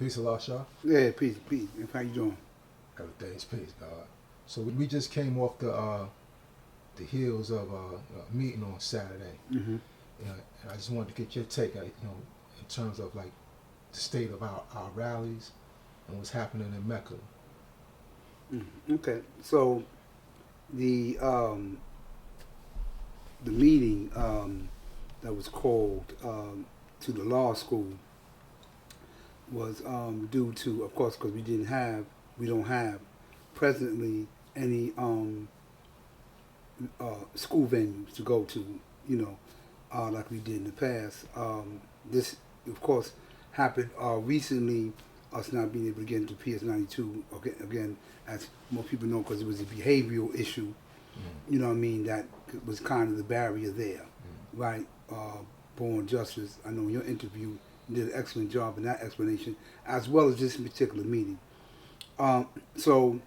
Peace a lot, Shah. Yeah, peace. How you doing? Everything's peace, God. So we just came off the heels of a meeting on Saturday. Mm-hmm. And I just wanted to get your take, in terms of like the state of our rallies and what's happening in Mecca. Okay, so the meeting that was called to the law school was due to, of course, because we don't have presently any school venues to go to, like we did in the past. This, of course, happened recently, us not being able to get into PS92 again, as most people know, because it was a behavioral issue, that was kind of the barrier there, right? Born Justice, I know in your interview, you did an excellent job in that explanation, as well as this particular meeting. So,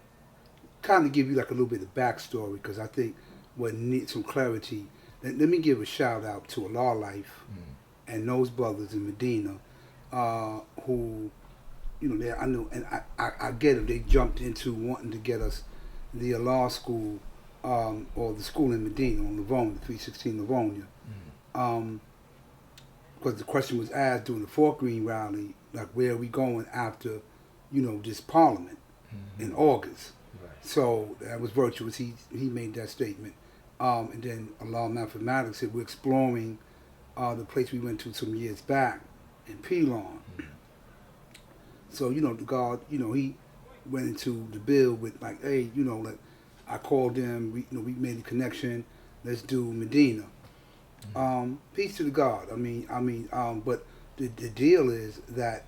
kind of give you like a little bit of backstory, because I think what needs some clarity. Let me give a shout out to Allah Life and those brothers in Medina, who, I know, and I get them. They jumped into wanting to get us the law school, or the school in Medina on Livonia, 316 Livonia. Because the question was asked during the Fort Greene rally, like, where are we going after, this parliament in August? Right. So that was virtuous. He made that statement. And then Allah Mathematics said we're exploring the place we went to some years back in Pelon. So, the God, he went into the bill with like, hey, like, I called them, we made a connection, let's do Medina. Peace to the God. But the deal is that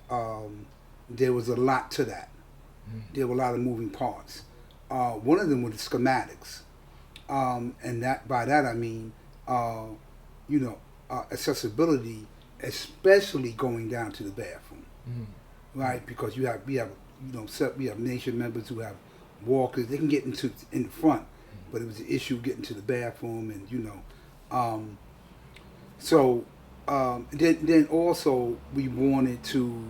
there was a lot to that. There were a lot of moving parts. One of them was the schematics. And that by that I mean, accessibility, especially going down to the bathroom, right? Because we have nation members who have walkers. They can get in the front, but it was an issue getting to the bathroom, and So then also we wanted to,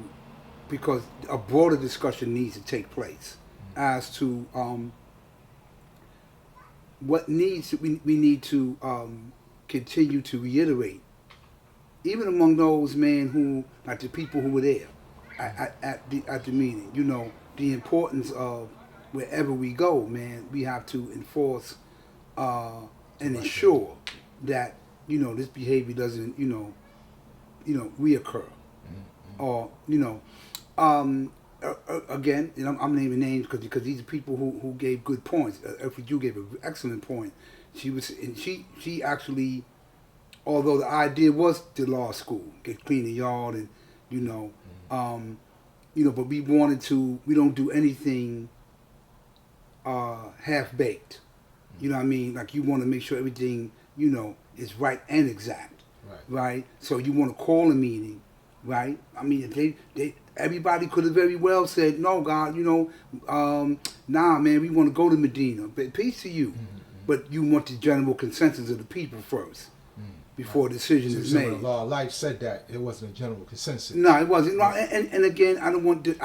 because a broader discussion needs to take place as to what we need to continue to reiterate, even among those who, like the people who were there at the meeting, the importance of wherever we go, man, we have to enforce and ensure that this behavior doesn't reoccur, or again, I'm naming names because these are people who gave good points. You gave an excellent point. She actually, although the idea was the law school, get clean the yard, and but we don't do anything half baked. You know what I mean? Like, you want to make sure everything is right and exact, right? So you want to call a meeting, right? I mean, if everybody could have very well said, no, God, nah, man, we want to go to Medina. But peace to you. But you want the general consensus of the people first before a decision is made. The law of life said that it wasn't a general consensus. No, it wasn't. No, and again, I don't want it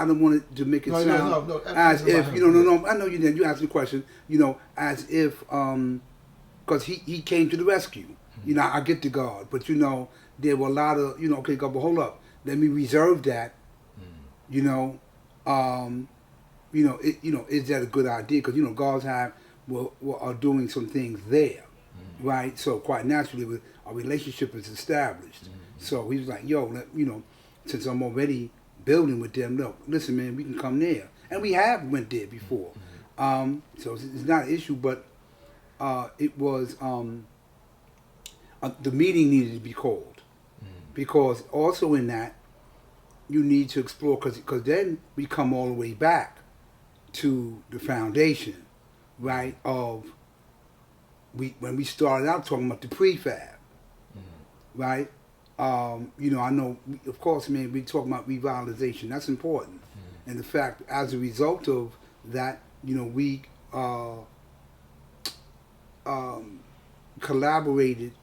to make it sound as if no. I know you did. You asked the question, as if because he came to the rescue. I get the God, but there were a lot of okay, God, but hold up, let me reserve that. Is that a good idea? Because gods are doing some things there, right? So quite naturally, our relationship is established. So he was like, yo, since I'm already building with them, look, listen, man, we can come there, and we have went there before. So it's not an issue, but it was the meeting needed to be called, because also in that you need to explore, because then we come all the way back to the foundation, right, of when we started out talking about the prefab, right? I know, of course, man, we talking about revitalization. That's important. And the fact, as a result of that, we collaborated,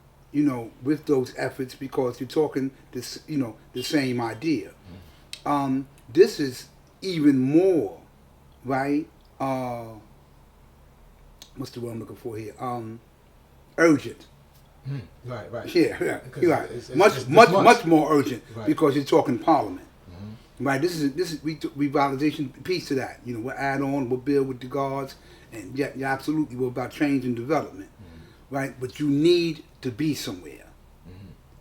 with those efforts, because you're talking this, the same idea. this is even more, right? What's the word I'm looking for here? Urgent. Right, right. Yeah, Because you're right. it's Much more urgent Right. because you're talking Parliament. Mm-hmm. Right, this is revitalization piece to that. You know, we'll add on, we'll build with the guards, and yeah, absolutely, we're about change and development, right? But you need to be somewhere,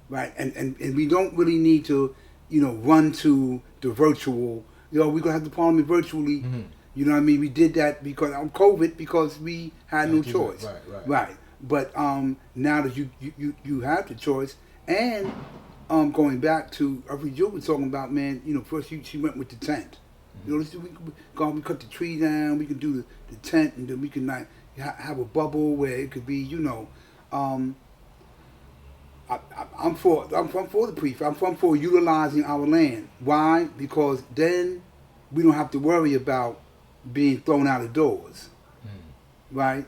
right? And we don't really need to, run to the virtual. We're gonna have the Parliament virtually. Mm-hmm. You know what I mean? We did that because on COVID because we had no choice, Right. But now that you have the choice, and going back to you were talking about, man, first she went with the tent. We cut the tree down, we can do the tent, and then we can like have a bubble where it could be, I'm for the prefab. I'm for utilizing our land. Why? Because then we don't have to worry about being thrown out of doors, right?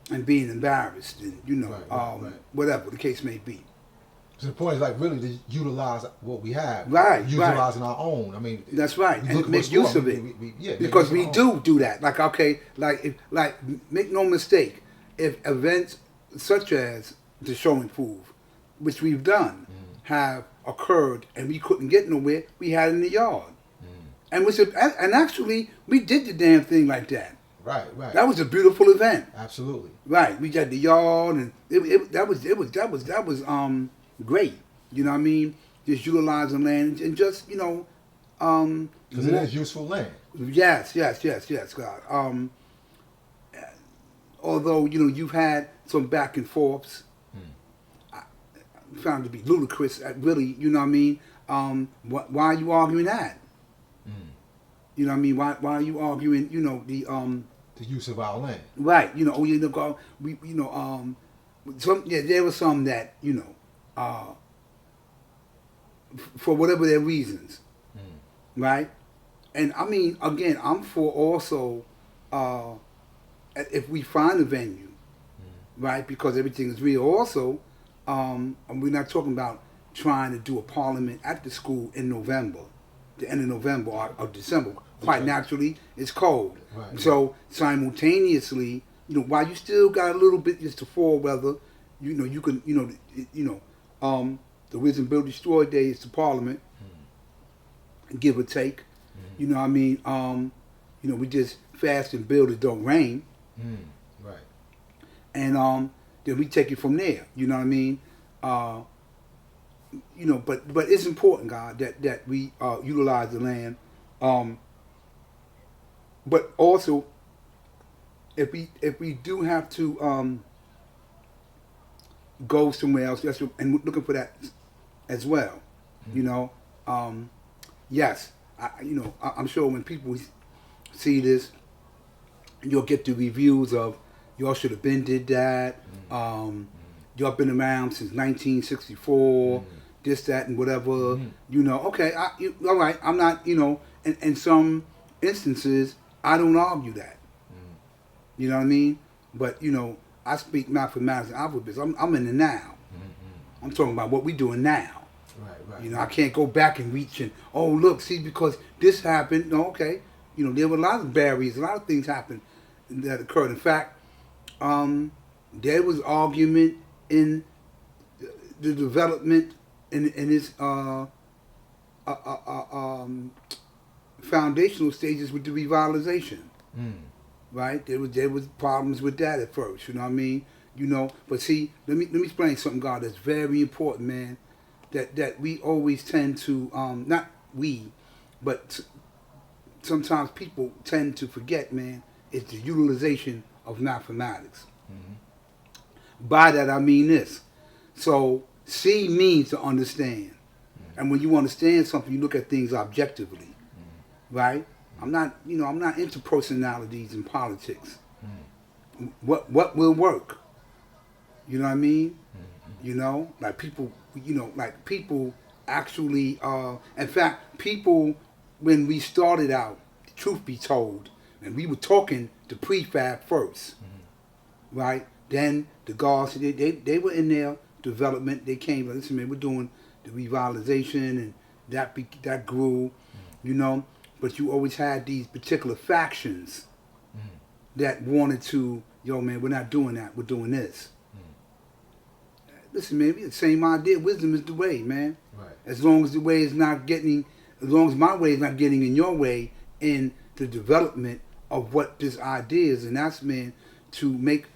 And being embarrassed, and whatever the case may be. So the point is like really to utilize what we have, utilizing our own. I mean, that's right, and make use of it. Because we do that. Like make no mistake, if events such as the show and prove, which we've done, have occurred and we couldn't get nowhere, we had it in the yard, and actually we did the damn thing like that. Right. That was a beautiful event. Absolutely. Right. We got the yard, and that was great. You know what I mean? Just utilizing land and just because it is useful land. Yes, God. Although you've had some back and forths, I found to be ludicrous. Really, you know what I mean? Why are you arguing that? You know what I mean? Why are you arguing? The use of our land. Right. There was some that for whatever their reasons, right? And I mean, again, I'm for also if we find a venue, right? Because everything is real. Also, and we're not talking about trying to do a parliament at the school in November, the end of November or December. Quite naturally, it's cold. Right. So simultaneously, while you still got a little bit just to fall weather, you can, the Wisdom Build Destroy Day is the Parliament, give or take. You know what I mean? We just fast and build it, don't rain. Right. And then we take it from there. You know what I mean? But it's important, God, that we utilize the land. But also, if we do have to go somewhere else, and we're looking for that as well, yes, I'm sure when people see this, you'll get the reviews of y'all should have been did that. Y'all been around since 1964. This, that, and whatever. Okay, all right. I'm not. In some instances, I don't argue that. You know what I mean? But I speak mathematics and alphabets. I'm in the now. I'm talking about what we doing now. Right. I can't go back and reach and look, see, because this happened. No, okay. There were a lot of barriers, a lot of things happened that occurred. In fact, there was argument in the development in its foundational stages with the revitalization. Right? There was problems with that at first, you know what I mean? But see, let me explain something, God, that's very important, man. That we always tend to not we, but sometimes people tend to forget, man, is the utilization of mathematics. By that I mean this. So see means to understand. And when you understand something, you look at things objectively. Right? I'm not into personalities in politics. What will work? You know what I mean? Like people actually in fact, people, when we started out, truth be told, and we were talking to prefab first, right? Then the guards, they were in their development. They came, listen, man, we're doing the revitalization, and that grew. you know. But you always had these particular factions that wanted to, yo, man, we're not doing that. We're doing this. Listen, man, we the same idea. Wisdom is the way, man. Right. As long as the way is not getting, as long as my way is not getting in your way in the development of what this idea is, and that's, man, to make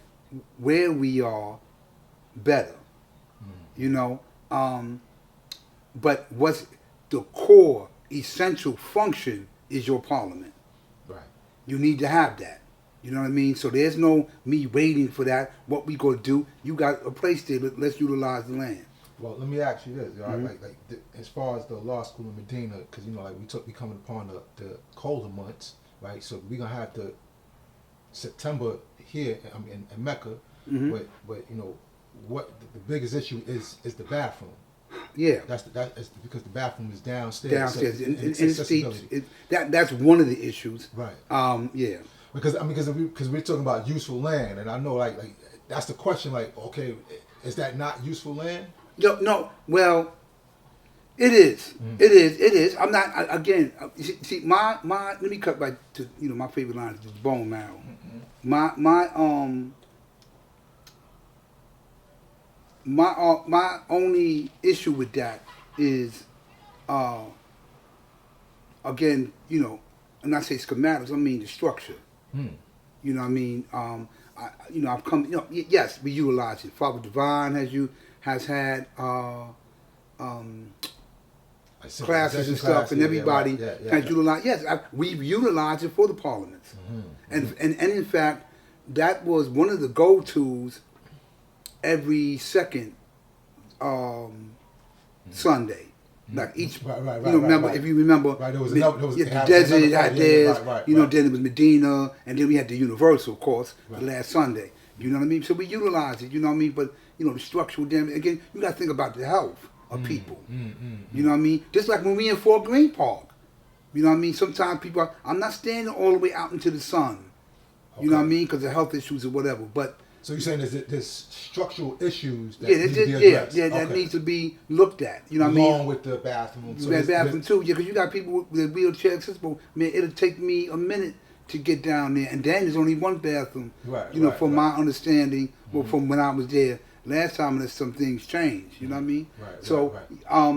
where we are better. You know, but what's the core essential function is your parliament. Right. You need to have that. You know what I mean? So there's no me waiting for that. What we gonna do? You got a place there. Let's utilize the land. Well, let me ask you this, as far as the law school in Medina, because we coming upon the colder months, right? So we're gonna have the September here in Mecca, but what the biggest issue is the bathroom. Yeah, that's because the bathroom is downstairs. Downstairs, so and accessibility. That's one of the issues. Right. Yeah. Because we're talking about useful land, and I know like that's the question. Like, okay, is that not useful land? No. Well, it is. It is. I'm not. Again, see, my. Let me cut back to my favorite line is bone marrow. My only issue with that is, again, and I say schematics, I mean the structure. You know what I mean? I've come. Yes, we utilize it. Father Divine has had classes and stuff, and everybody has utilized. Yes, we've utilized it for the parliaments, and in fact, that was one of the go-tos every second Sunday. Like each, remember if you remember, the desert had theirs. Then it was Medina, and then we had the Universal, of course, the last Sunday. You know what I mean? So we utilize it. You know what I mean? But the structural damage. Again, you got to think about the health of people. You know what I mean? Just like when we in Fort Greene Park. You know what I mean? Sometimes people, I'm not standing all the way out into the sun. You know what I mean? Because of health issues or whatever. But so you're saying there's structural issuures that need to be addressed? That needs to be looked at. You know what I mean? Along with the bathroom. So bathroom too, because you got people with wheelchair accessible. Man, it'll take me a minute to get down there, and then there's only one bathroom. From my understanding, well, from when I was there last time, there's some things changed. You know what I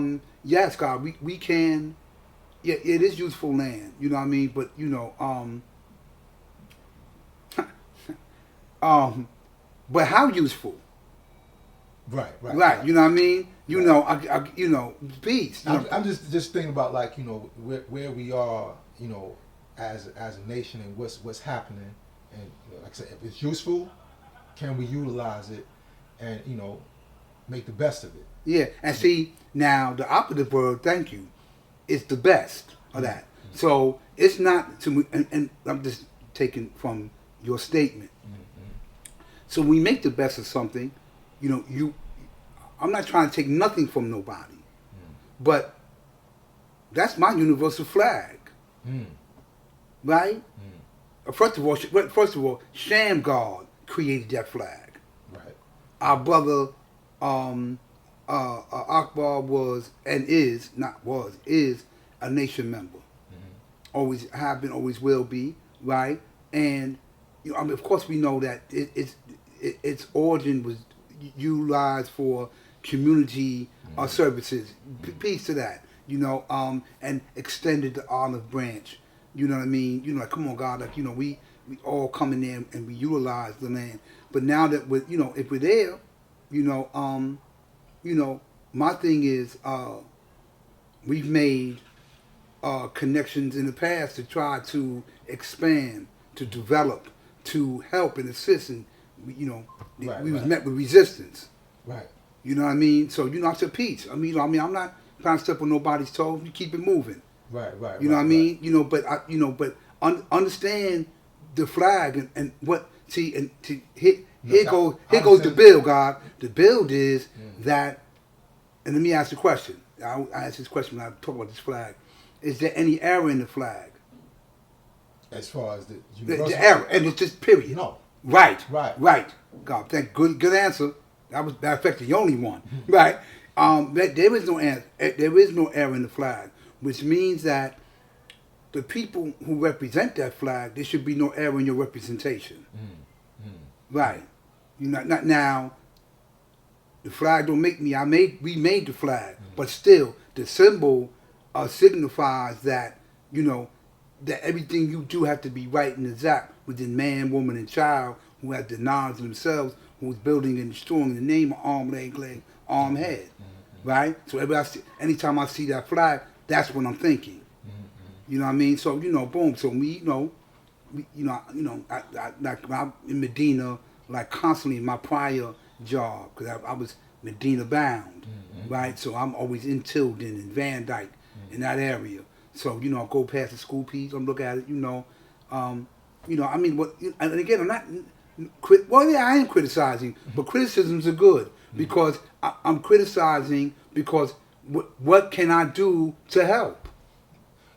mean? Yes, God, we can. Yeah, it is useful land. You know what I mean? But but how useful? Right. You know what I mean? Peace. I'm just thinking about where we are, as a nation and what's happening, and like I said, if it's useful, can we utilize it and make the best of it? Yeah, and see now the operative word, thank you, is the best of that. So it's not to, and I'm just taking from your statement. So we make the best of something, I'm not trying to take nothing from nobody, but that's my universal flag, right? First of all, Shaamgaudd created that flag. Right. Our brother Akbar was and is a nation member. Always have been, always will be, right? And of course we know that its origin was utilized for community services. Peace to that, and extended the olive branch. You know what I mean? Like, come on, God, like, we all come in there and we utilize the land. But now that we're, if we're there, my thing is, we've made connections in the past to try to expand, to develop, to help and assist, and we was met with resistance. Right. You know what I mean? So I said peace. I'm not trying to step on nobody's toes. You keep it moving. Right. You know what I mean? But understand the flag and what. See, and here goes the bill, God. The bill is that, and let me ask the question. I ask this question when I talk about this flag. Is there any error in the flag? As far as the error, and it's just period. No. Right. God, good answer. That was, matter of fact, the only one. Right. There is no error in the flag, which means that the people who represent that flag, there should be no error in your representation. Right. You know, not now. The flag don't make me. We made the flag, but still, the symbol signifies that that everything you do have to be right and exact within man, woman, and child who have the knowledge of themselves, who's building and destroying in the name of arm, leg, arm, head. Right. So anytime I see that flag, that's what I'm thinking. You know what I mean? So boom. So me, like I'm in Medina, like constantly in my prior job, because I was Medina bound, right? So I'm always in Tilden and Van Dyke in that area. So I go past the school piece, I look at it, I mean, what? And again, I'm not. Well, yeah, I am criticizing, but criticisms are good because I'm criticizing because what can I do to help?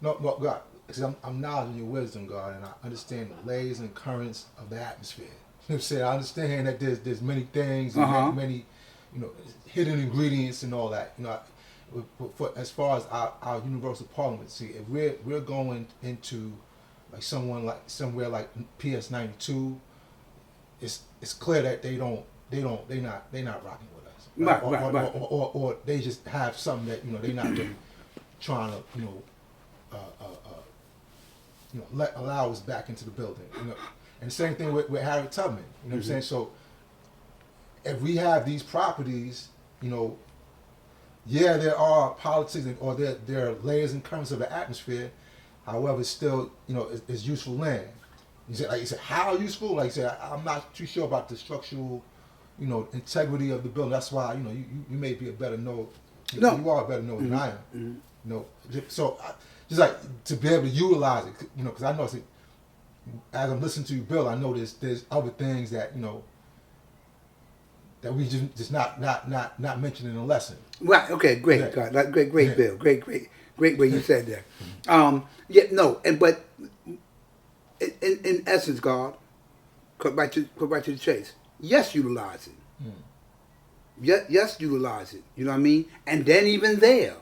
No, God, because I'm knowledgeable in your wisdom, God, and I understand the layers and currents of the atmosphere. You know what I'm saying? I understand that there's many things and many hidden ingredients and all that. As far as our universal parliament, see, if we're going into like somewhere like PS92, it's clear that they're not rocking with us, right? Or they just have something that they're not really trying to allow us back into the building. And the same thing with Harry Tubman. You know what I'm saying? So if we have these properties, there are politics or there are layers and currents of the atmosphere. However, still, it's useful land. You said, how useful? Like you said, I'm not too sure about the structural, integrity of the building. That's why, you may be a better know. You are a better know than I am. So just like to be able to utilize it, because I know as I'm listening to you, Bill, I know there's other things that that we just not mentioned in the lesson. Right. Okay. Great. Yeah. God. Like, great. Yeah. Bill. Great way you said that. But in essence, God, cut right to the chase. Yes, utilize it. Yes, utilize it. You know what I mean? And then even there,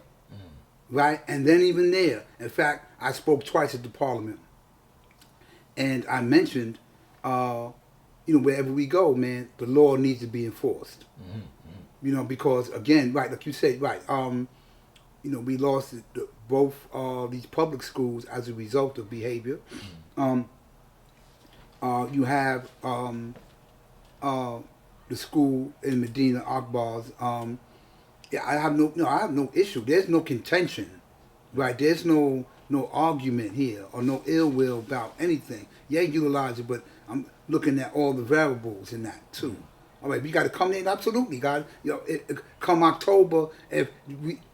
right? And then even there. In fact, I spoke twice at the Parliament, and I mentioned, wherever we go, man, the law needs to be enforced. Because again, right, like you said, right, we lost both these public schools as a result of behavior. You have the school in Medina, Akbar's. I have no issue. There's no contention, right? There's no argument here or no ill will about anything. Yeah, utilize it, but I'm looking at all the variables in that too. All right, we got to come in. Absolutely, God. Come October, if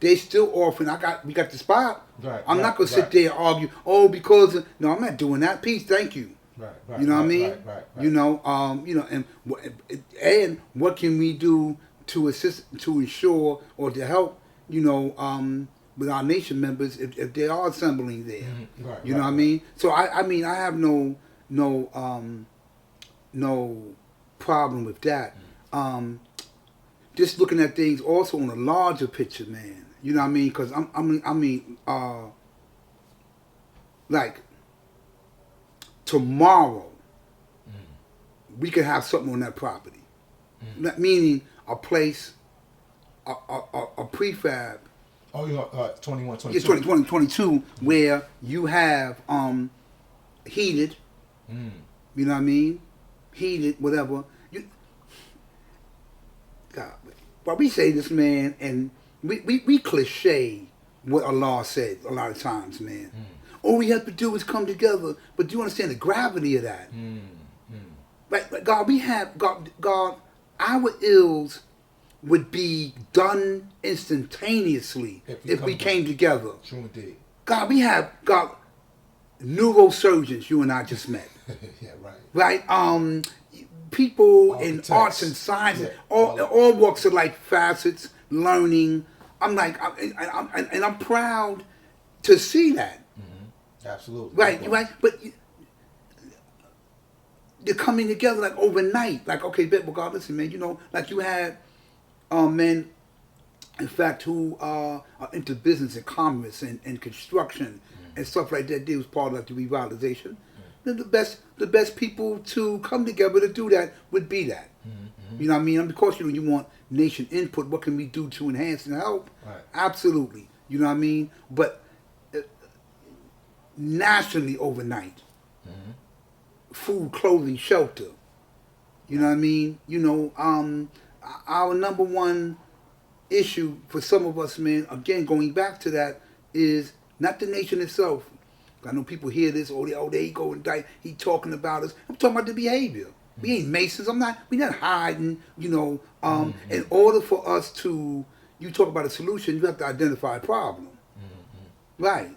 they still offering, we got the spot. Right. I'm not gonna sit there and argue. Oh, because I'm not doing that. Peace, thank you. Right. You know what I mean? Right. And what can we do to assist, to ensure, or to help? With our nation members, if they are assembling there. Right. You know what I mean? So I mean, I have no problem with that. Just looking at things also on a larger picture, man. You know what I mean? Because like tomorrow, we could have something on that property. Meaning a place, a prefab. Oh, 21, 22. Yeah, 2022, where you have heated. You know what I mean? Heated, whatever. God, but we say this, man, and we cliche what Allah said a lot of times, man. All we have to do is come together. But do you understand the gravity of that? Right, but God, we have God. Our ills would be done instantaneously if we came together. True indeed. God, we have neurosurgeons. You and I just met. Yeah, right. Right. People in arts and sciences, all walks of life, facets, learning. I'm like, I'm proud to see that. Absolutely. Right. But they're coming together like overnight. Like, okay, but God, listen, man. Like you had men, in fact, who are into business and commerce and construction and stuff like that. They was part of like the revitalization. Then the best people to come together to do that would be that. You know what I mean? And because you want nation input, what can we do to enhance and help? Right. Absolutely. You know what I mean? But nationally overnight, food, clothing, shelter. You know what I mean? Our number one issue for some of us, man, again, going back to that, is not the nation itself. I know people hear this, there he go and die. He talking about us. I'm talking about the behavior. We ain't Masons. We're not hiding, In order for us to, you talk about a solution, you have to identify a problem. Right.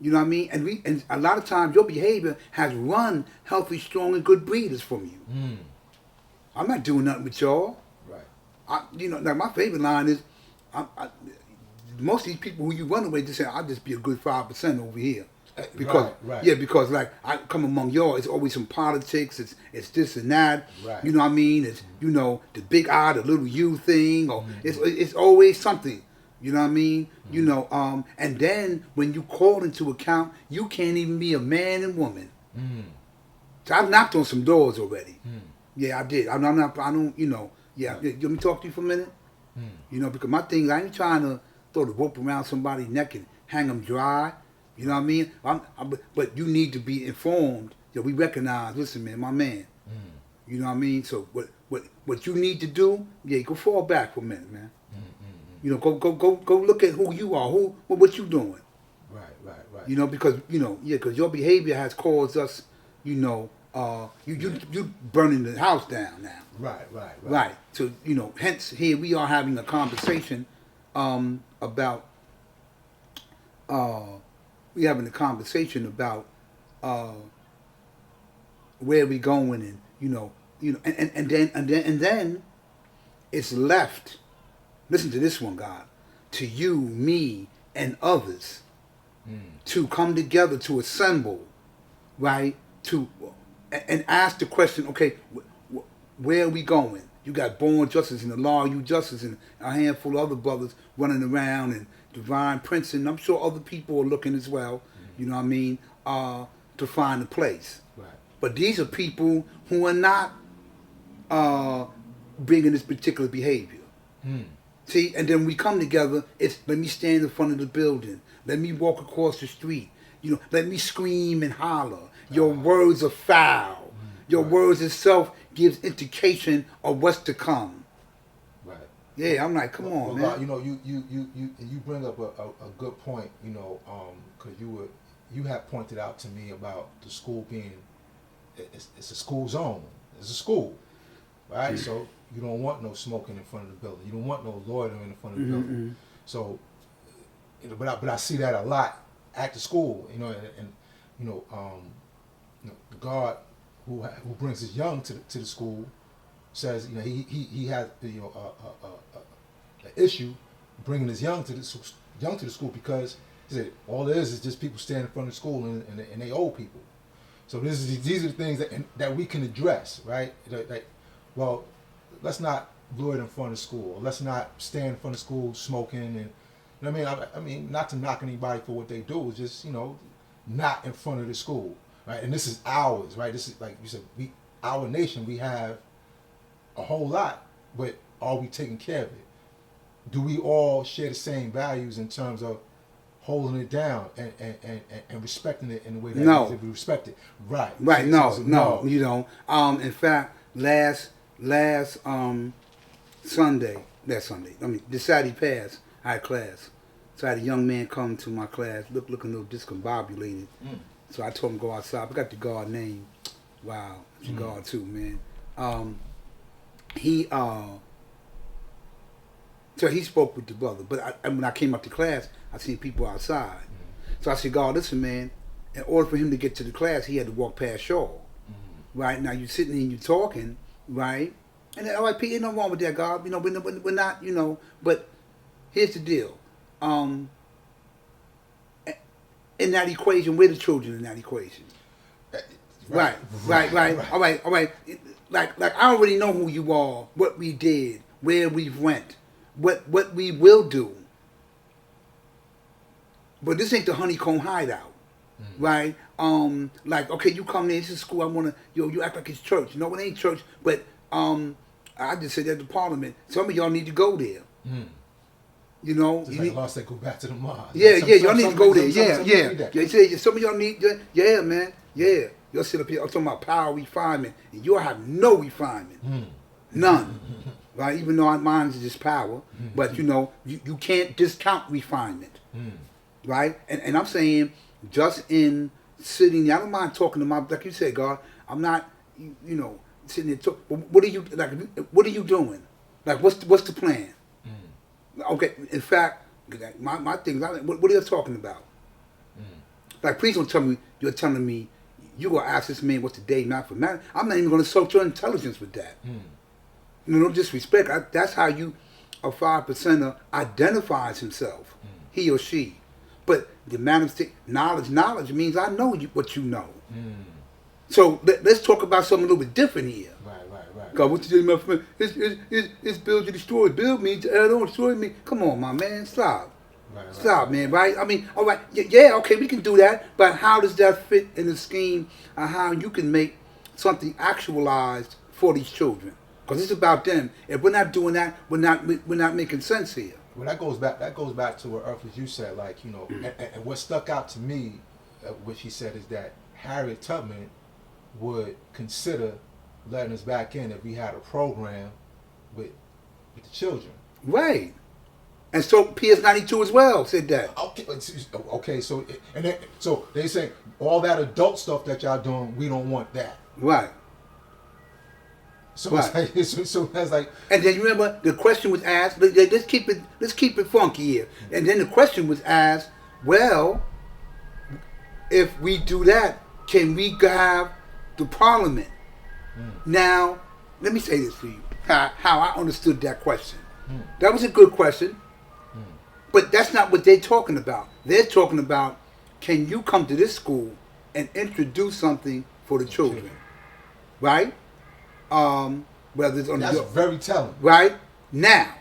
You know what I mean? And a lot of times your behavior has run healthy, strong, and good breeders from you. I'm not doing nothing with y'all. Right. Like my favorite line is, most of these people who you run away just say, I'll just be a good 5% over here. Because right. Yeah, because like I come among y'all, it's always some politics, it's this and that. Right. You know what I mean? It's the big I, the little you thing, or it's always something. You know what I mean? And then when you call into account, you can't even be a man and woman. So I've knocked on some doors already. Yeah, I did. I'm not. I don't. Yeah. Let me talk to you for a minute. Because my thing, I ain't trying to throw the rope around somebody's neck and hang them dry. You know what I mean? But you need to be informed that we recognize. Listen, man, my man. You know what I mean? So what you need to do? Yeah, go fall back for a minute, man. Go look at who you are. What you doing? Right. Because your behavior has caused us. You burning the house down now. Right. So hence here we are having a conversation about. We're having a conversation about where we going, and then it's left. Listen to this one, God. To you, me, and others to come together to assemble, right? And ask the question, okay, where are we going? You got Born Justice and the Law, You Justice, and a handful of other brothers running around, and Divine Prince, and I'm sure other people are looking as well, you know what I mean, to find a place. Right. But these are people who are not bringing this particular behavior. See, and then we come together, it's let me stand in front of the building, let me walk across the street, let me scream and holler. Your words are foul. Your words itself gives indication of what's to come. Right. Yeah, I'm like, come on, man. You bring up a good point, because you had pointed out to me about the school being, it's a school zone. It's a school, right? So you don't want no smoking in front of the building. You don't want no loitering in front of the building. So, but I see that a lot at the school, the guard who brings his young to the school says he has an issue bringing his young to the school because he said all there is just people standing in front of the school and they old people. So these are the things that we can address, right? Well, let's not loiter in front of school. Or let's not stand in front of school smoking and. I mean, not to knock anybody for what they do, it's just not in front of the school, right? And this is ours, right? This is like you said, our nation. We have a whole lot, but are we taking care of it? Do we all share the same values in terms of holding it down and respecting it in the way that it needs to be respected? Right. No, you don't. In fact, last Sunday, this Saturday past, I had class. So I had a young man come to my class, looking a little discombobulated. So I told him to go outside. I forgot the guard name. Wow, it's a guard too, man. So he spoke with the brother. But when I came up to class, I seen people outside. So I said, God, listen, man, in order for him to get to the class, he had to walk past Shah. Right? Now you're sitting there and you're talking, right? And then, all right, Pete, ain't nothing wrong with that, God. We're not, but here's the deal. In that equation, we're the children in that equation. Right. All right. Like I already know who you are, what we did, where we went, what we will do. But this ain't the honeycomb hideout. right? Like, okay, you come there, this is school, I wanna, you act like it's church. No, it ain't church, but I just said that to Parliament. Some of y'all need to go there. You know, Just like law said, go back to the mosque. Yeah, y'all need to go there. Yeah. They say some of y'all need, yeah, man, yeah. Y'all sit up here, I'm talking about power refinement, and you'll have no refinement, none, right? Even though mine is just power, but you can't discount refinement, right? And I'm saying, just in sitting, I don't mind talking to like you said, God, I'm not, sitting there talking. What are you like? What are you doing? Like, what's the plan? Okay, in fact, my thing, what are you talking about? Like, please don't tell me you're telling me you're going to ask this man what's the day mathematics. I'm not even going to insult your intelligence with that. No disrespect. That's how a 5%er identifies himself, he or she. But the knowledge means I know what you know. So let's talk about something a little bit different here. Right. God, what's the day mathematics? It's build to destroy. Build me to add on, destroy me. Come on, my man, stop. Stop, man, right? I mean, all right, yeah, okay, we can do that, but how does that fit in the scheme of how you can make something actualized for these children? Because it's about them. If we're not doing that, we're not making sense here. Well, that goes back to what Earth, you said, like, and what stuck out to me, which he said, is that Harriet Tubman would consider letting us back in if we had a program with the children. Right. And so PS92 as well said that. Okay. So they say all that adult stuff that y'all doing, we don't want that. Right. So right. So that's like. And then you remember the question was asked. Let's keep it funky here. And then the question was asked. Well, if we do that, can we have the Parliament? Now, let me say this for you. How I understood that question. That was a good question. But that's not what they're talking about. They're talking about, can you come to this school and introduce something for the children? Right? Whether it's on that's very telling. Right? Now,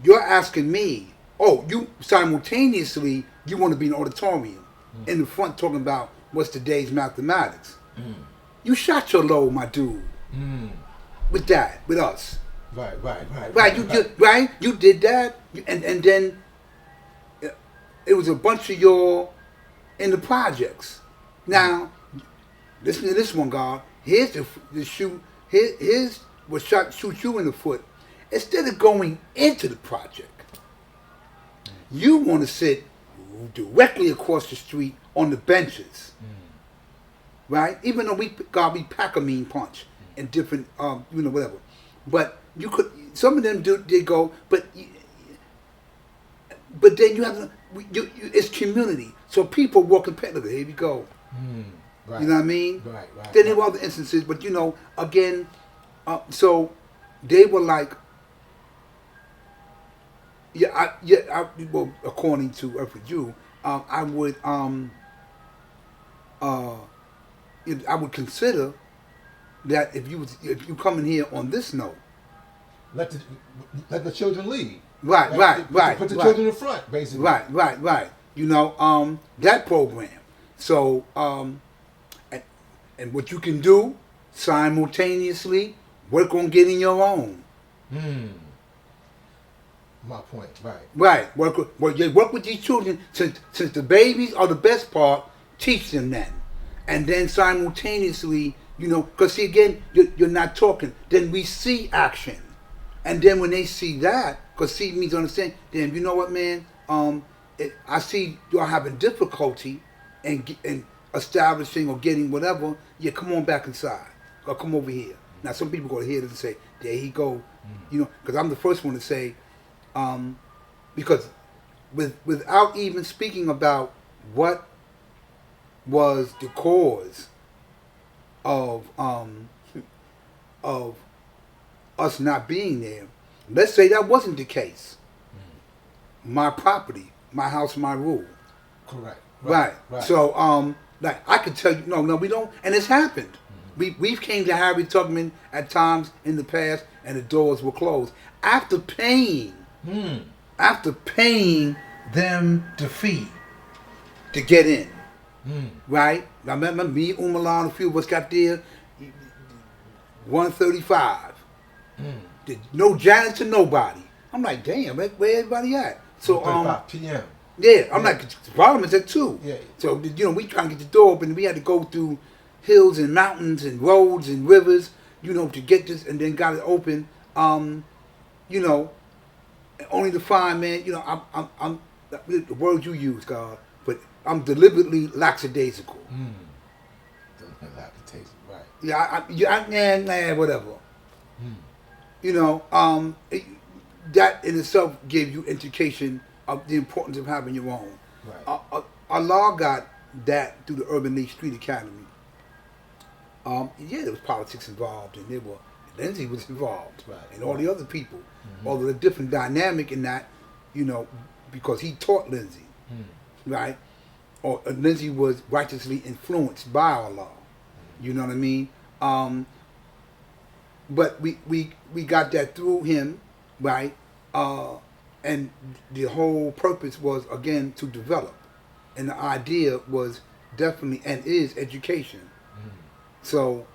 you're asking me, you simultaneously, you want to be in an auditorium in the front talking about what's today's mathematics. You shot your load, my dude. With us. Right. You did that, and then it was a bunch of y'all in the projects. Now, listen to this one, God. Here's the shoe. Here's what shoot you in the foot. Instead of going into the project, you want to sit directly across the street on the benches, right? Even though we pack a mean punch in different, whatever. But you could. Some of them did go, but then you have it's community. So people walking past. Look, here we go. Right. You know what I mean? Right. Then there were other instances, but again, so they were like, well, according to Earth I would consider that if you come in here on this note, let the children lead. Right. Put the children in front, basically. Right. That program. So, and what you can do simultaneously, work on getting your own. My point, right. Right. Work with these children since the babies are the best part. Teach them that, and then simultaneously, because see again, you're not talking. Then we see action, and then when they see that, because see means understand. Then you know what, man? I see y'all having difficulty in establishing or getting whatever. Yeah, come on back inside. Or come over here. Now some people go to hear this and say, there he go. Because I'm the first one to say, because without even speaking about what was the cause of us not being there, let's say that wasn't the case. My property, my house, my rule. Correct. Right. So, like I could tell you, no, we don't, and it's happened. We've came to Harriet Tubman at times in the past, and the doors were closed after paying them the fee to get in. right? I remember me, Umar, and a few of us got there, 1:35. No janitor, nobody. I'm like, damn, where everybody at? So 1:35 p.m. Yeah, I'm like, the problem is at 2. Yeah. So, we trying to get the door open. We had to go through hills and mountains and roads and rivers, to get this, and then got it open. Only to find, man, I'm the word you use, God, but I'm deliberately lackadaisical. Lackadaisical, right. Whatever. That in itself gave you indication of the importance of having your own. Right. Allah got that through the Urban League Street Academy. There was politics involved, and Lindsay was involved, right, and all the other people. Although the different dynamic in that, because he taught Lindsay, right? Or Lindsay was righteously influenced by Allah. You know what I mean? But we got that through him, right? And the whole purpose was, again, to develop. And the idea was definitely, and is, education. So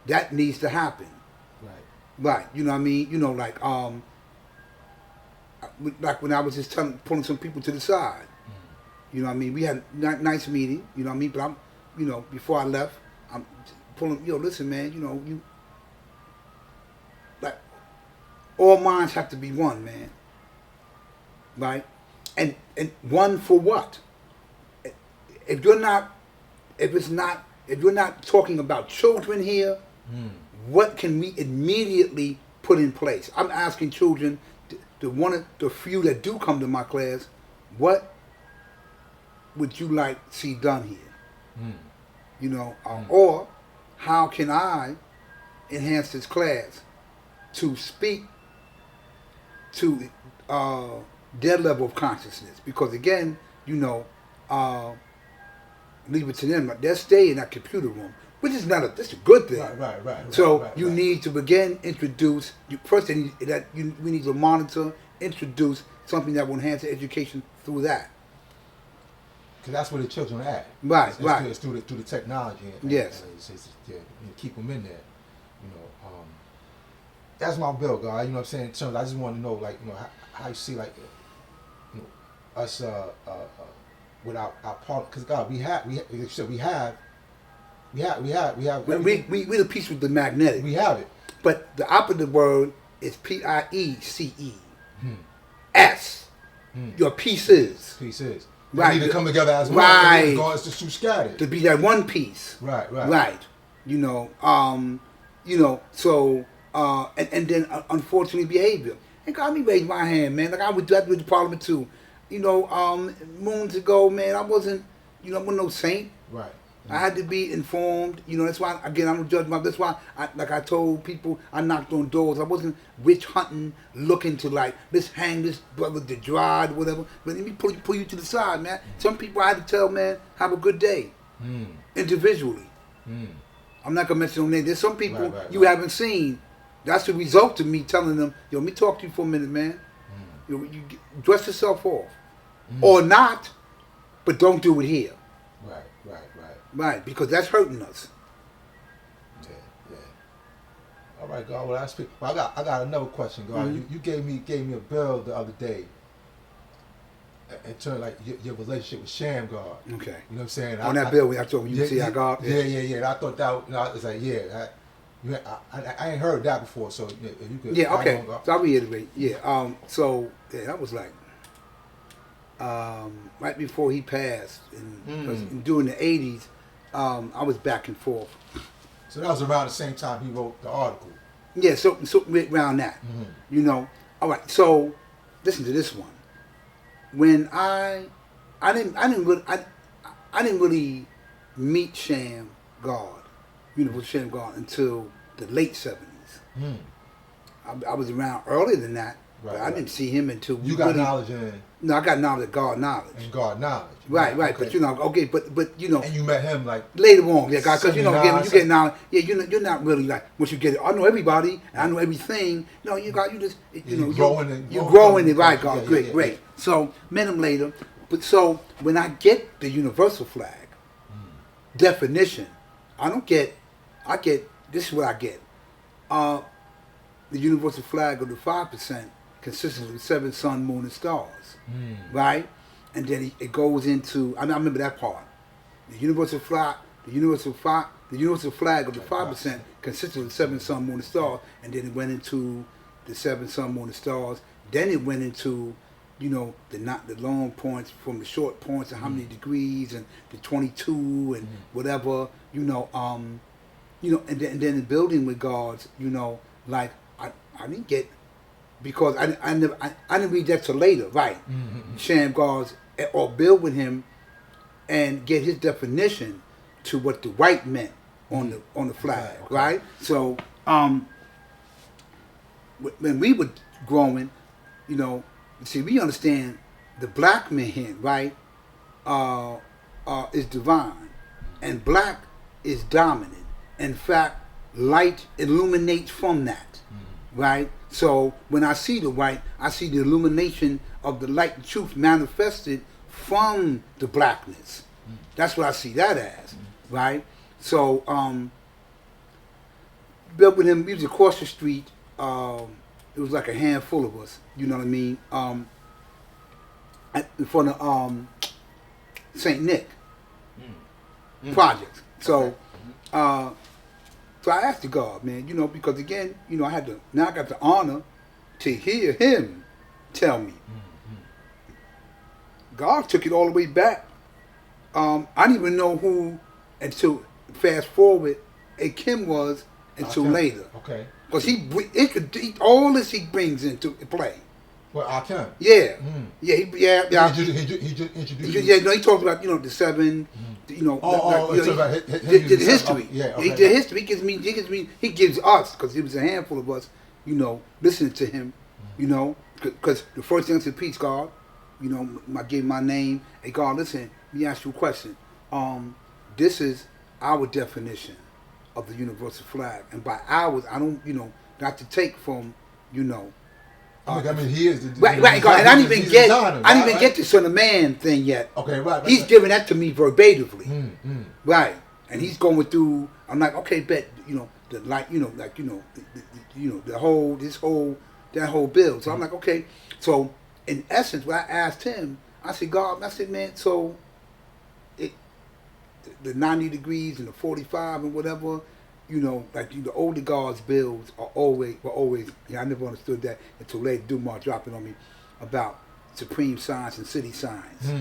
that needs to happen. Right. You know what I mean? Like when I was just pulling some people to the side. You know what I mean? We had a nice meeting, you know what I mean? But I'm, before I left, I'm pulling, listen, man, like, all minds have to be one, man. Right? And one for what? If you're not talking about children here, what can we immediately put in place? I'm asking children, the few that do come to my class, what would you like to see done here? Or how can I enhance this class to speak to their level of consciousness? Because again, leave it to them. They'll stay in that computer room, which is that's a good thing. Right. So you need to begin introduce. We need to monitor, introduce something that will enhance the education through that. Because that's where the children are at. Right. It's through the technology. Yes. Keep them in there. That's my bill, God. You know what I'm saying? In terms, I just want to know, like, how you see, like, us with our part. Because God, we have. We the piece with the magnetic. We have it. But the opposite word is PIECE. S. Your pieces. Pieces. Right. They need to come together as one. Right. God is just too scattered. To be that one piece. Right. So and then unfortunately behavior. And God, me raise my hand, man. Like I would do that with the Parliament too. Moons ago, man, I wasn't no saint. Right. I had to be informed. That's why, again, I'm a judge. That's why, I told people, I knocked on doors. I wasn't witch hunting, looking to, like, let's hang this brother to dry or whatever. But let me pull you to the side, man. Some people I had to tell, man, have a good day. Individually. I'm not going to mention no names. There's some people you haven't seen. That's the result of me telling them, let me talk to you for a minute, man. You dress yourself off. Or not, but don't do it here. Right, because that's hurting us. Yeah. All right, God. Well, I got another question, God. You gave me a bill the other day. In terms like your relationship with Shaamgaudd. Okay. You know what I'm saying? On that bill, I told you see how God. Yeah. And I thought that. I was like, I ain't heard that before. So if you could. Yeah. Okay. So I'll reiterate. Yeah. So that was like. Right before he passed, and during the 80s, I was back and forth. So that was around the same time he wrote the article. Yeah, so around that, All right, so listen to this one. When I didn't really meet Shaamgaudd, Universal Shaamgaudd, until the late 70s. I was around earlier than that. But I didn't see him until you got knowledge in. No, I got knowledge of God knowledge. And God knowledge. Right. Okay. But And you met him like later on, because again, when you get knowledge, you're not really like once you get it. I know everybody, and I know everything. You just you're growing it, right? God, great. So met him later, but so when I get the universal flag, definition. I get, this is what I get. The universal flag of the 5% consists of 7 sun, moon, and stars, right? And then it goes into, I remember that part. The universal flag of the 5% consists of 7 sun, moon, and stars, and then it went into the 7 sun, moon, and stars. Then it went into, the long points from the short points and how many degrees and the 22 and whatever, and then the building regards, like I didn't get, because I didn't read that till later, right? Shaamgaudd, or build with him and get his definition to what the white meant on the flag, okay. right? So when we were growing, see, we understand the black man, right, is divine, and black is dominant. In fact, light illuminates from that, right? So when I see the white, I see the illumination of the light and truth manifested from the blackness. That's what I see that as, right? So built with him, we was across the street. It was like a handful of us, you know what I mean? In front of St. Nick projects. So so I asked the God, man, because again, I got the honor to hear him tell me. God took it all the way back. I didn't even know who, until fast forward, Kim was until later. Okay. Because all this he brings into play. Well, I can. Yeah. He introduced. He talked about the 7. The history. He did history. He gives us, because it was a handful of us, listening to him, because the first thing I said, peace, God, I gave my name. Hey, God, listen, let me ask you a question. This is our definition of the universal flag, and by ours, I don't, not to take from, he is the right. And I didn't even get the Son of Man thing yet. Okay, right. He's giving that to me verbatively, right? And he's going through. I'm like, okay, bet, the that whole bill. So I'm like, okay. So in essence, when I asked him, I said, God, man, so the 90 degrees and the 45 and whatever. The older God's bills were always. I never understood that until later. Dumar dropping on me about supreme signs and city signs.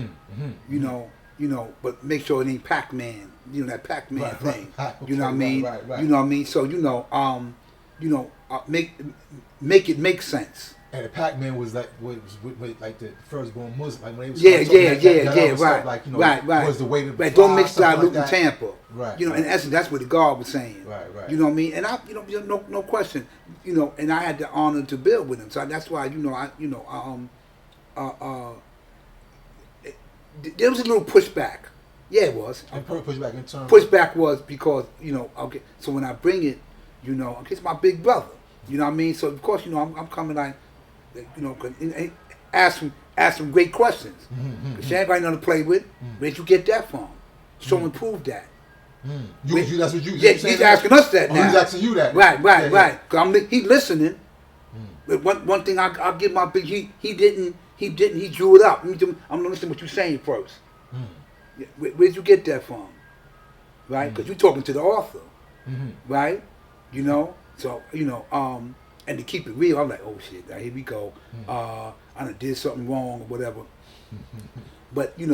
But make sure it ain't Pac-Man. That Pac-Man thing. Right. You know what I mean? Right. You know what I mean? So make it make sense. And the Pac-Man was like the firstborn Muslim. Like when they was right. Right. Was the way to don't mix Luke and Tampa. Right. In essence, that's what the God was saying. Right. You know what I mean? And I, no question. And I had the honor to build with him. So that's why, there was a little pushback. Yeah, it was. And pushback in terms. Pushback was because okay. So when I bring it, okay, it's my big brother. You know what I mean? So of course, I'm coming like. And ask some great questions. Because she ain't got nothing to play with. Where'd you get that from? Show and prove that. That's what you. Yeah, he's asking us that now. He's asking you that. Right. Cause he's listening. One thing I'll give my big. He didn't. He drew it up. I'm gonna listen to what you're saying first. Where'd you get that from? Right? Because you're talking to the author. Right? So and to keep it real, I'm like, oh shit, now here we go. I done did something wrong or whatever. But in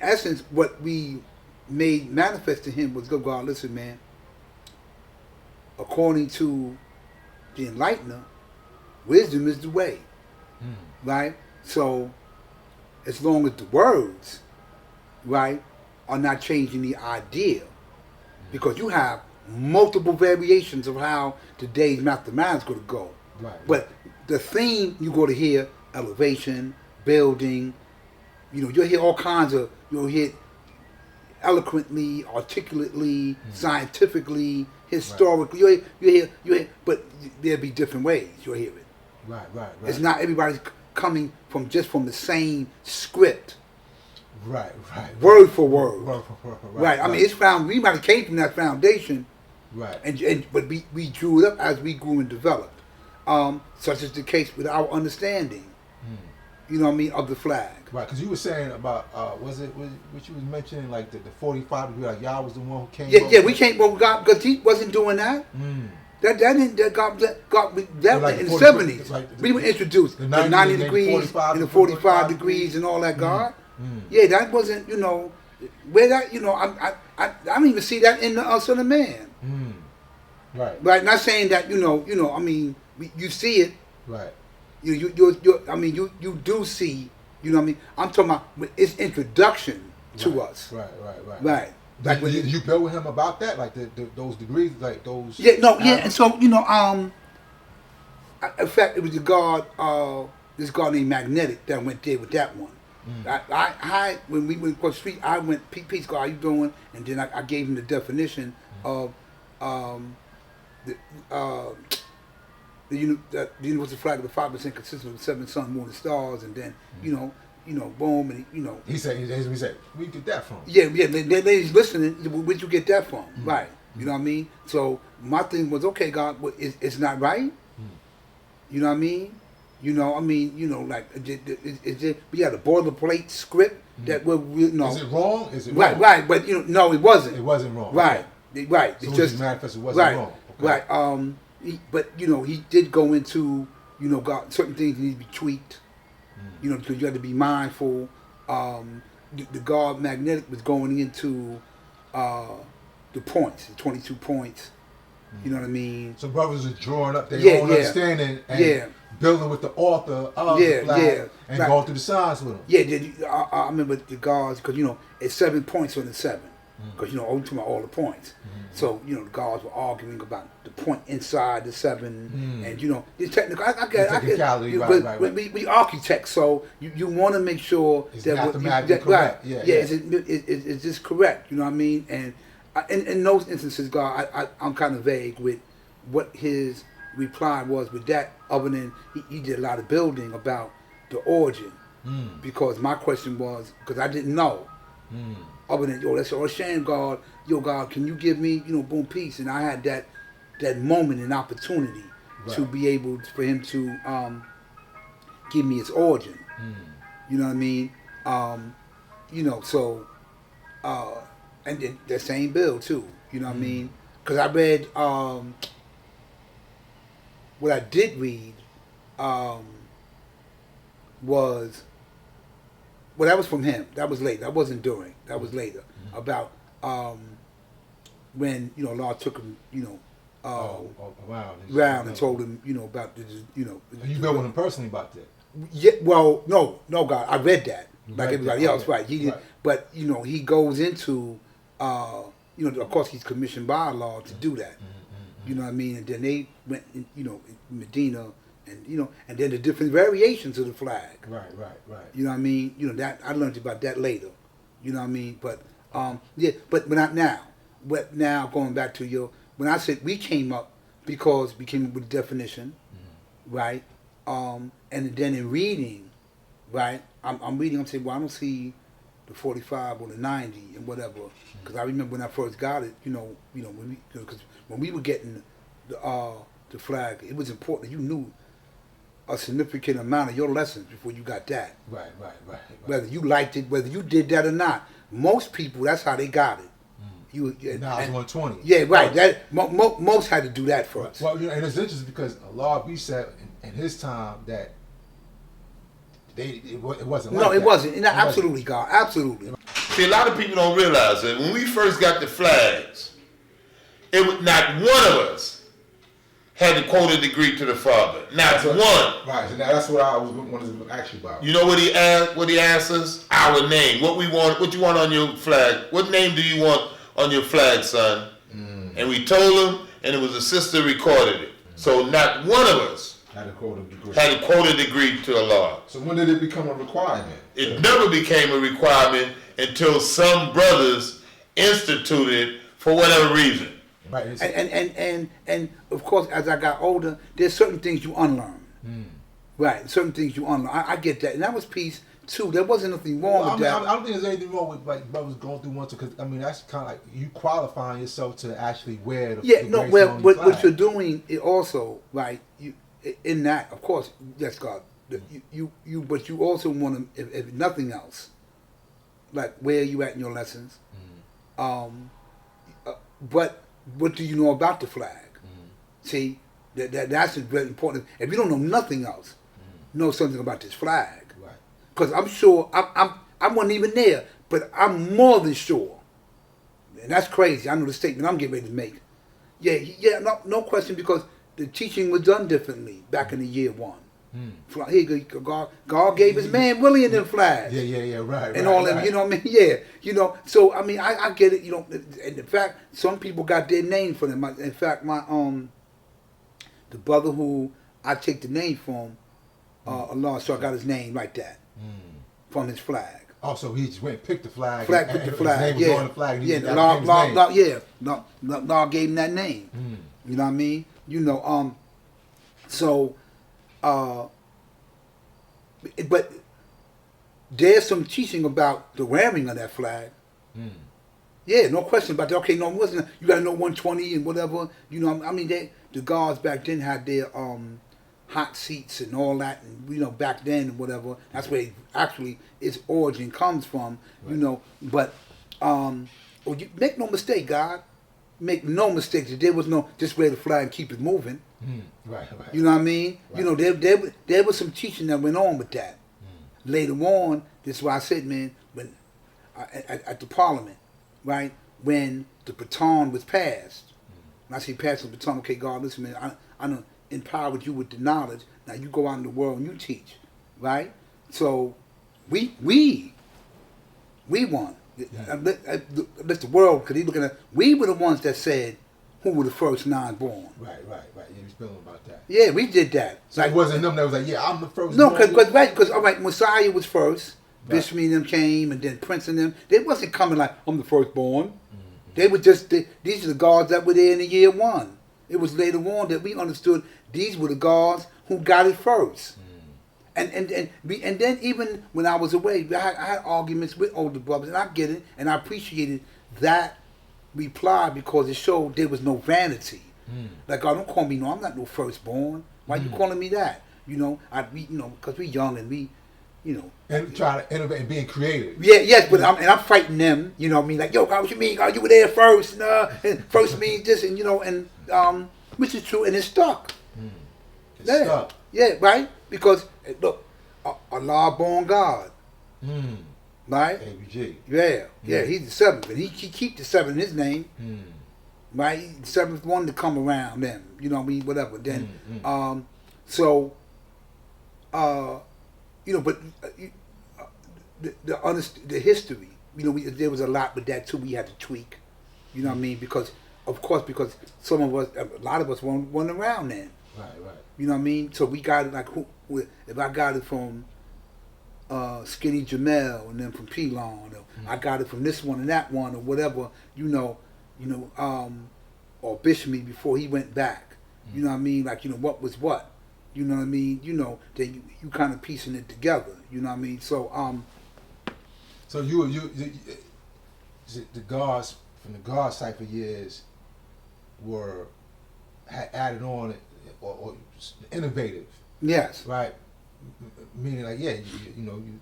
essence, what we made manifest to him was, God, listen, man. According to the enlightener, wisdom is the way, right? So, as long as the words, right, are not changing the idea, because you have multiple variations of how today's mathematics going to go. Right. But the theme you're going to hear, elevation, building, you'll hear all kinds of, you'll hear eloquently, articulately, scientifically, historically. Right. You hear, but there'll be different ways you'll hear it. Right. It's not everybody's coming from the same script. Right. Word for word. Right. I mean, it's found. We might have came from that foundation. Right. But we drew it up as we grew and developed. Such is the case with our understanding. You know what I mean, of the flag. Right, because you were saying about what you was mentioning, like the 45 degree, like y'all was the one who came. Yeah, we came. Well, God, because he wasn't doing that. That got like in the 70s. Like we were introduced the 90 degrees and the 45 degrees and all that. God, yeah, that wasn't where that I don't even see that in the Son of Man. Right. Not saying that I mean you see it. Right. I mean you do see. You know what I mean? I'm talking about its introduction to us. Right. Like you built with him about that, like those degrees, like those. And so in fact, it was this God named Magnetic that went there with that one. I when we went across the street, I went, peace, God, how you doing? And then I gave him the definition of the universal flag of the 5% consisting of the 7 sun, moon, and stars, and then boom, and he said, where you get that from? Yeah, ladies listening, where'd you get that from? Right, you know what I mean? So my thing was, okay, God, it's not right. You know what I mean? Like we had a boilerplate script that we Is it wrong? Right, but no, it wasn't. It wasn't wrong. Right. So It's just manifest. It wasn't wrong. Okay. Right. But he did go into God, certain things need to be tweaked. Because you had to be mindful. The God Magnetic was going into the points, the 22 points. You know what I mean? So brothers are drawing up their own understanding and building with the author of the flag and going through the signs with them. Yeah, I remember the guards, because it's 7 points on the 7. Because I'm talking about all the points. So the guards were arguing about the point inside the 7, and the technical. I get. We architects, so you want to make sure that correct. Is this correct? You know what I mean? And in those instances, God, I'm kind of vague with what his reply was with that. Other than he did a lot of building about the origin, because my question was, because I didn't know. Other than that's all shame, God. God, can you give me boom, peace? And I had that moment and opportunity to be able for him to give me its origin. You know what I mean? So and then that same bill too. You know what I mean? Because I read what I did read was. Well, that was from him. That was later. That wasn't during. That was later. About when Allah took him, round and told him, about the, You met with him personally about that? Yeah. Well, no, God. I read that like everybody else, right? But he goes into, of course, he's commissioned by Allah to do that. You know what I mean? And then they went, in Medina. And then the different variations of the flag. Right. You know what I mean? That I learned about that later. You know what I mean? But but not now. But now going back to when I said we came up because we came up with the definition, right? And then in reading, right? I'm reading. I'm saying, well, I don't see the 45 or the 90 and whatever, because I remember when I first got it. When we were getting the flag, it was important that you knew a significant amount of your lessons before you got that. Right. Whether you liked it, whether you did that or not. Most people, that's how they got it. Now it's 120. Yeah, right. That most had to do that for us. Well, and it's interesting because Allah said in his time that it wasn't. No, it wasn't. Absolutely, God. Absolutely. See, a lot of people don't realize that when we first got the flags, it was not one of us had to quote a degree to the Father. Not one. Right. So now that's what I was wanted to ask you about. You know what he asked? What he asked us? Our name. What we want? What you want on your flag? What name do you want on your flag, son? And we told him, and it was a sister recorded it. So not one of us had to quote a degree to Allah. So when did it become a requirement? It never became a requirement until some brothers instituted for whatever reason. Right. And of course, as I got older, there's certain things you unlearn. Right. Certain things you unlearn. I get that. And that was peace too. There wasn't nothing wrong with that. I don't think there's anything wrong with like brothers going through one, because I mean that's kind of like you qualifying yourself to actually wear the What you're doing is also right. You in that, of course, yes, God. But you also want to, if nothing else, like where are you at in your lessons? But what do you know about the flag? See, that's very important. If you don't know nothing else, know something about this flag. Right. Because I'm sure I wasn't even there, but I'm more than sure. And that's crazy. I know the statement I'm getting ready to make. No question, because the teaching was done differently back in the year one. Here, God gave his man Willie and them flags. Right. And all them, you know what I mean? Yeah, so I mean, I get it, and in fact, some people got their name for them. In fact, my the brother who I take the name from, Allah, so I got his name like that from his flag. Oh, so he just went and picked the flag. Picked the flag. His name was on the flag. Allah gave him that name. You know what I mean? But there's some teaching about the wearing of that flag. Yeah, no question about that. Okay, no, it wasn't. You got to know 120 and whatever. I mean, the guards back then had their hot seats and all that, and back then and whatever. That's where actually its origin comes from. Right. But you make no mistake, God. Make no mistake. There was no just wear the flag and keep it moving. Right. You know what I mean? Right. There was some teaching that went on with that. Later on, this is why I said, man, when at the Parliament, right, when the baton was passed, when I say pass the baton, okay, God, listen, man, I empowered you with the knowledge. Now you go out in the world and you teach, right? So we won. Let the world, because he's looking at, we were the ones that said who were the first non-born. Right. Yeah, he's feeling about that. Yeah, we did that. So it wasn't them that was like, yeah, I'm the first. No, because all right, Messiah was first. Right. Bishop and them came, and then Prince and them. They wasn't coming like, I'm the firstborn. They were just, these are the guards that were there in the year one. It was later on that we understood these were the guards who got it first. And then even when I was away, I had arguments with older brothers, and I get it, and I appreciated that reply because it showed there was no vanity. Like, God, don't call me, no, I'm not no firstborn. Why you calling me that? Because we young and we, and try to innovate and being creative. Yes, but I'm fighting them. You know what I mean? Like, yo, God, what you mean? God, you were there first, and first means this, and which is true, and it stuck. It stuck. Yeah, right. Because look, Allah born God. Right? ABG. Yeah, he's the seventh, and he keep the seventh in his name. Right? He's the seventh one to come around them. You know what I mean? Whatever. Then, but the history, there was a lot with that too. We had to tweak. You know what I mean? Because some of us, a lot of us weren't around then. Right. You know what I mean? So we got it like, if I got it from Skinny Jamel and then from P-Lon, or I got it from this one and that one, or whatever, or Bishop before he went back. You know what I mean? Like, what was what? You know what I mean? Then you kind of piecing it together. You know what I mean? So So the guards from the guard cipher years had added on or innovative. Yes. Right. Meaning like, yeah, you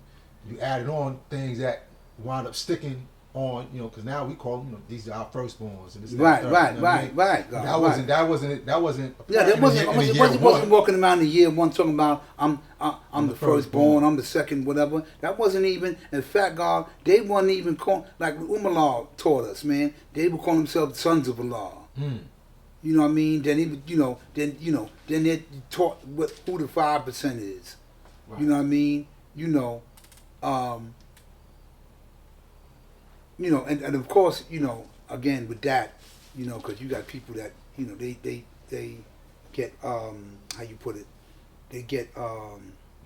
added on things that wound up sticking on, because now we call them, these are our firstborns. And this right. That wasn't. Yeah, it wasn't walking around the year one talking about I'm the firstborn, I'm the second, whatever. That wasn't even. In fact, God, they weren't even called, like Umar taught us, man. They would call themselves sons of Allah. You know what I mean? Then then they taught who the 5% is. Right. You know what I mean? And of course, again with that, because you got people that they get how you put it, they get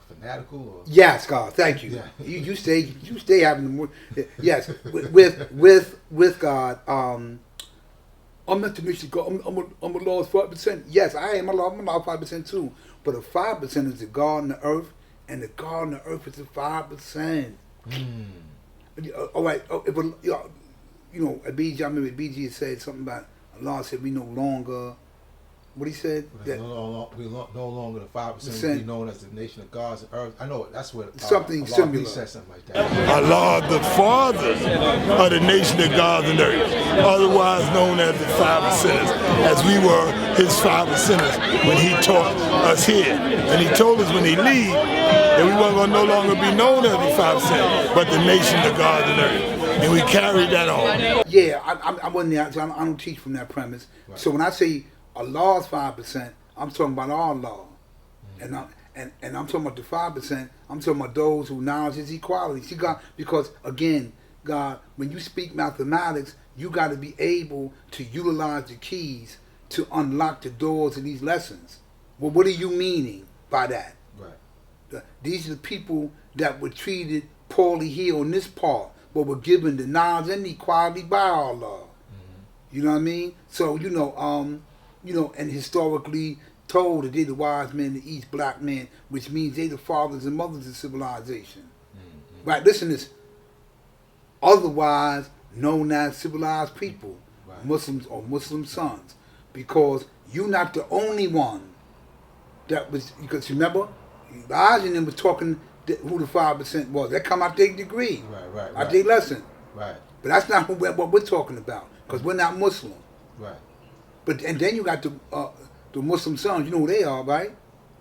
fanatical. Or? Yes, God, thank you. Yeah. you stay having the yes with God. I'm not to mention God. I'm a Lord's 5%. Yes, I am. I'm a Lord 5% too. But the 5% is the God and the earth and the God and the earth is the 5%. All right, if BG, I remember BG said something about Allah said we no longer. What he said? We're no longer the 5%. We known as the nation of gods and earth. I know that's what something similar. Said something like that. Allah, the father of the nation of gods and earth, otherwise known as the 5%ers, as we were his 5%ers when he taught us here, and he told us when he leave that we weren't going to no longer be known as the 5%, but the nation of gods and earth, and we carried that on. Yeah, I wasn't there. I don't teach from that premise. Right. So when I say Allah's 5%, I'm talking about our law, and I'm talking about the 5%. I'm talking about those who knowledge is equality. See, God, because again, God, when you speak mathematics, you got to be able to utilize the keys to unlock the doors of these lessons. Well, what are you meaning by that? Right. These are the people that were treated poorly here on this part, but were given the knowledge and equality by Allah. You know what I mean? So and historically told that they the wise men, the East black men, which means they the fathers and mothers of civilization. Right, listen to this. Otherwise known as civilized people, right. Muslims or Muslim sons, because you're not the only one that was, because remember, Elijah and them were talking who the 5% was. That come out their degree, right. Out their lesson. Right. But that's not what we're talking about, because we're not Muslim. Right. And then you got the Muslim sons. You know who they are, right?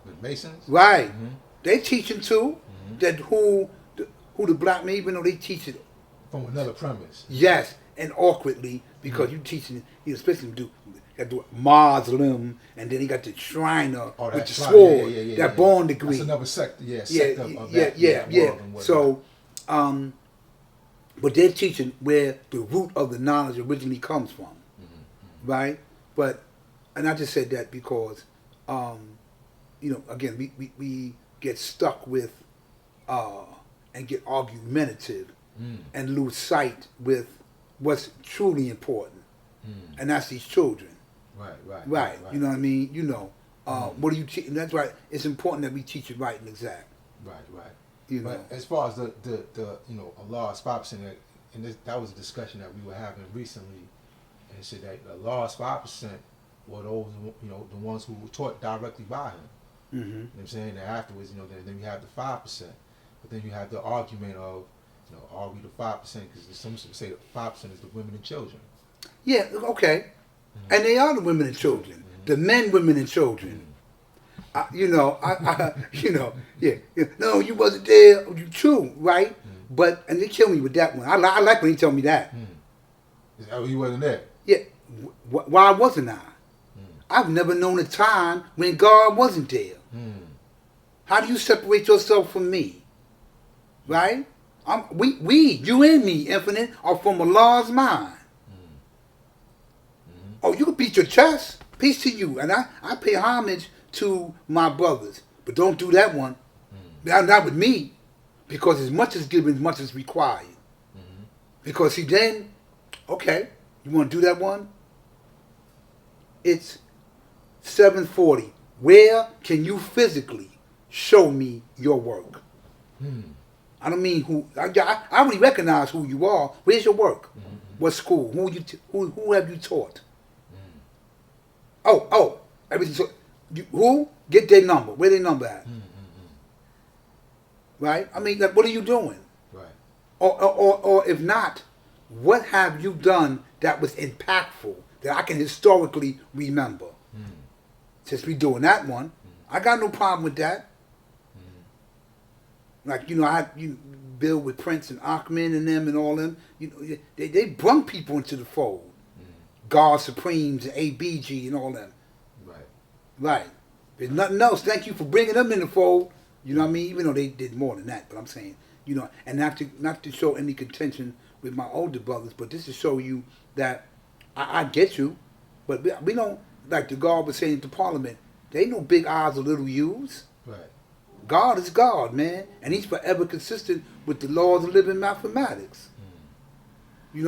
The Masons. Right. They teaching too that who the black men, even though they teach it from another premise. Yes, and awkwardly, because you teaching, especially do Muslim, and then he got the Shriner with the sword, that bond degree. That's another sect. Yeah. So, but they're teaching where the root of the knowledge originally comes from, right? But, and I just said that because, again, we get stuck with, and get argumentative, and lose sight with what's truly important, and that's these children. Right. You know what I mean? What do you teach? And that's why it's important that we teach it right and exact. Right. But as far as the Allah's 5%, and that was a discussion that we were having recently, and it said that Allah's 5% were those the ones who were taught directly by him. You know what I'm saying? And afterwards, then you have the 5%, but then you have the argument of, are we the 5%? Because some say the 5% is the women and children. Yeah. Okay. And they are the women and children, the men, women, and children. No, you wasn't there. You true, right? But and they kill me with that one. I like when he tell me that. Is that he wasn't there? Yeah. Why wasn't I? I've never known a time when God wasn't there. How do you separate yourself from me? Right? You and me, infinite, are from Allah's mind. Oh, you can beat your chest. Peace to you. And I pay homage to my brothers. But don't do that one. Not with me. Because as much is given, much is required. Because see then, okay, you want to do that one? It's 7:40. Where can you physically show me your work? I don't mean who. I already recognize who you are. Where's your work? What school? Who have you taught? Oh, everything. So, who? Get their number. Where their number at? Right? I mean, like, what are you doing? Right. Or if not, what have you done that was impactful that I can historically remember? Since we doing that one, I got no problem with that. Like, you build with Prince and Achman and them and all them. They brung people into the fold. God Supremes and ABG and all them. Right. There's nothing else. Thank you for bringing them in the fold. You know what I mean? Even though they did more than that. But I'm saying, and not to show any contention with my older brothers, but this to show you that I get you, but we don't, like the God was saying to Parliament, there ain't no big I's or little U's. Right. God is God, man. And he's forever consistent with the laws of living mathematics.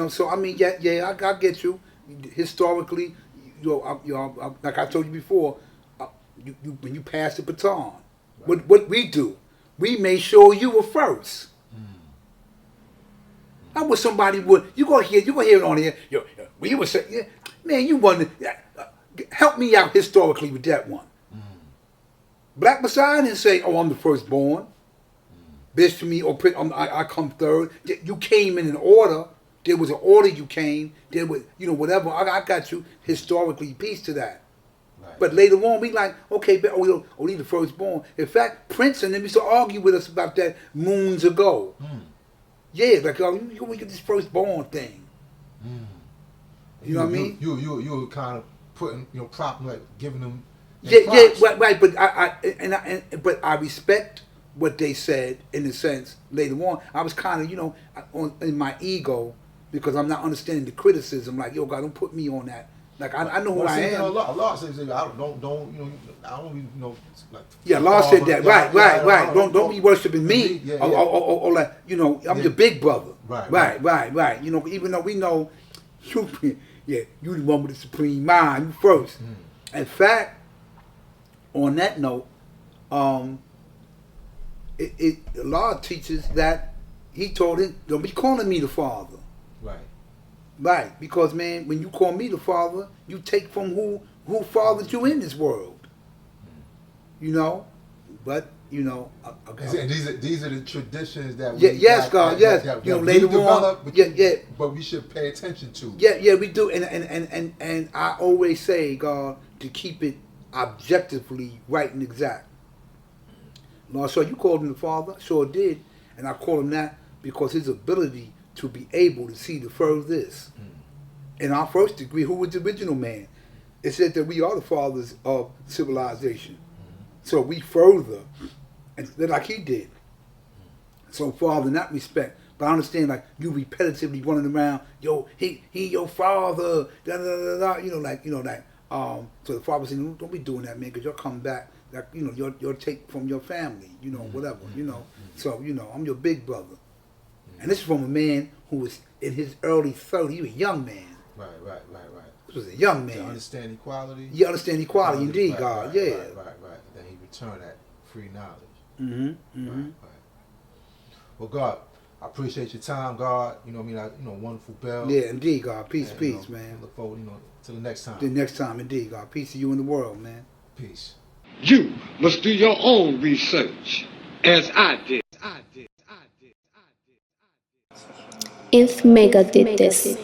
So I mean, I get you. Historically, like I told you before, when you pass the baton, what we do, we made sure you were first. I wish somebody would. You gonna hear it on here. We would say, yeah, man, you want to help me out historically with that one. Black Messiah didn't say, "Oh, I'm the firstborn." Bitch to me, or I come third. You came in an order. There was an order you came. There was, whatever. I got you historically. Peace to that. Right. But later on, we like, okay, but we the firstborn. In fact, Prince and them used to argue with us about that moons ago. Yeah, like, you get this firstborn thing. You know what I mean? You were kind of putting, propping, like giving them. Yeah, right. But I respect what they said in a sense. Later on, I was kind of, in my ego, because I'm not understanding the criticism. Like, yo, God, don't put me on that. Like, I know who I am. Allah says, I don't even know. Like, yeah, Allah said that. Right. Don't be worshiping me. Or like, I'm your big brother. Right. Even though we know you the one with the supreme mind, you first. In fact, on that note, Allah teaches that he told him, don't be calling me the Father. Right, because man, when you call me the Father, you take from who fathered you in this world. But these are the traditions that later on, but we should pay attention to. Yeah, we do, and I always say, God, to keep it objectively right and exact. Lord, so you called him the Father, sure did, and I call him that because his ability to be able to see the furthest. In our first degree, who was the original man? It said that we are the fathers of civilization. So we further, and like he did. So Father, in that respect, but I understand like you repetitively running around, yo, he your father, so the Father said, don't be doing that, man, because you'll come back, like, you'll take from your family, whatever, So, I'm your big brother. And this is from a man who was in his early 30s. He was a young man. Right. This was a young man. To understand equality. You understand equality, indeed, God. Right. Then he returned that free knowledge. Right. Well, God, I appreciate your time, God. Wonderful bell. Yeah, indeed, God. Peace, man. Look forward, to the next time. The next time, indeed, God. Peace to you in the world, man. Peace. You must do your own research, as I did. If Mecca did this.